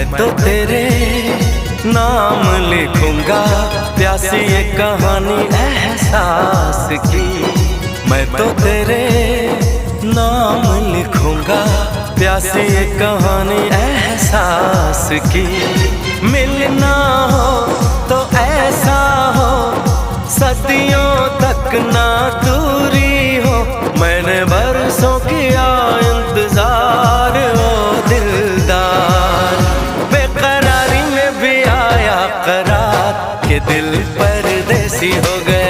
मैं तो तेरे नाम लिखूंगा, प्यासी ये कहानी एहसास की। मैं तो तेरे नाम लिखूंगा, प्यासी ये कहानी एहसास की। मिलना हो तो ऐसा हो, सदियों तक ना दूरी हो। मैंने बरसों किया इंतजार ओ दिलदार, बेकरारी में भी आया करार के दिल परदेसी हो गया।